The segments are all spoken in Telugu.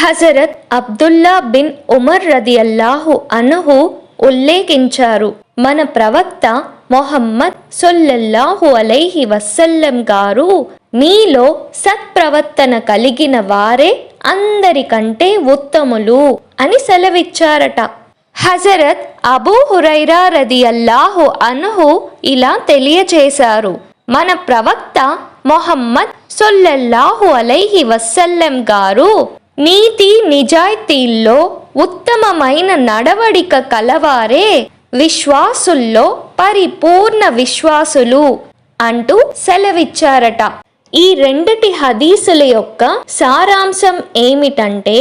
హజరత్ అబ్దుల్లా బిన్ ఉమర్ రదియల్లాహు అన్హు ఉల్లేఖించారు, మన ప్రవక్త మొహమ్మద్ సొల్లల్లాహు అలైహి వసల్లం గారు, మీలో సత్ప్రవర్తన కలిగిన వారే అందరికంటే ఉత్తములు అని సెలవిచ్చారట. హజరత్ అబూ హురైరా రదియల్లాహు అన్హు ఇలా తెలియచేశారు, మన ప్రవక్త మొహమ్మద్ సొల్లల్లాహు అలైహి వసల్లం గారు, నీతి నిజాయితీల్లో ఉత్తమమైన నడవడిక కలవారే విశ్వాసుల్లో పరిపూర్ణ విశ్వాసులు అంటూ సెలవిచ్చారట. ఈ రెండిటి హదీసుల యొక్క సారాంశం ఏమిటంటే,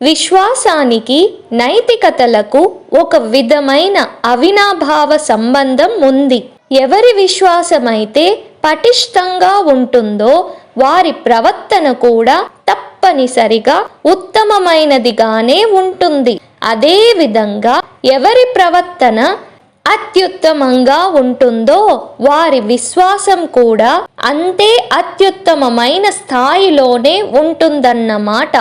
విశ్వాసానికి నైతికతలకు ఒక విధమైన అవినాభావ సంబంధం ఉంది. ఎవరి విశ్వాసమైతే పటిష్టంగా ఉంటుందో వారి ప్రవర్తన కూడా తప్పనిసరిగా ఉత్తమమైనదిగానే ఉంటుంది. అదే విధంగా ఎవరి ప్రవర్తన అత్యుత్తమంగా ఉంటుందో వారి విశ్వాసం కూడా అంతే అత్యుత్తమమైన స్థాయిలోనే ఉంటుందన్నమాట.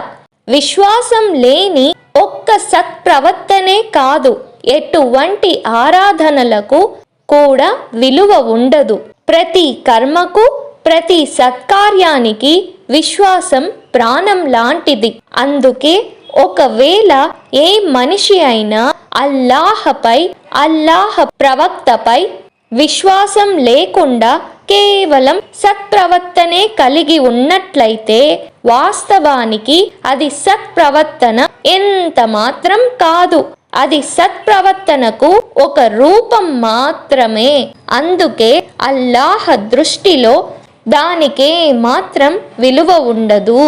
విశ్వాసం లేని ఒక్క సత్ప్రవర్తనే కాదు, ఎటువంటి ఆరాధనలకు కూడా విలువ ఉండదు. ప్రతి కర్మకు, ప్రతి సత్కార్యానికి విశ్వాసం ప్రాణం లాంటిది. అందుకే ఒకవేళ ఏ మనిషి అయినా అల్లాహపై, అల్లాహ్ ప్రవక్తపై విశ్వాసం లేకుండా కేవలం సత్ప్రవర్తనే కలిగి ఉన్నట్లయితే వాస్తవానికి అది సత్ప్రవర్తన ఎంత మాత్రం కాదు. అది సత్ప్రవర్తనకు ఒక రూపం మాత్రమే. అందుకే అల్లాహ్ దృష్టిలో దానికే మాత్రం విలువ ఉండదు.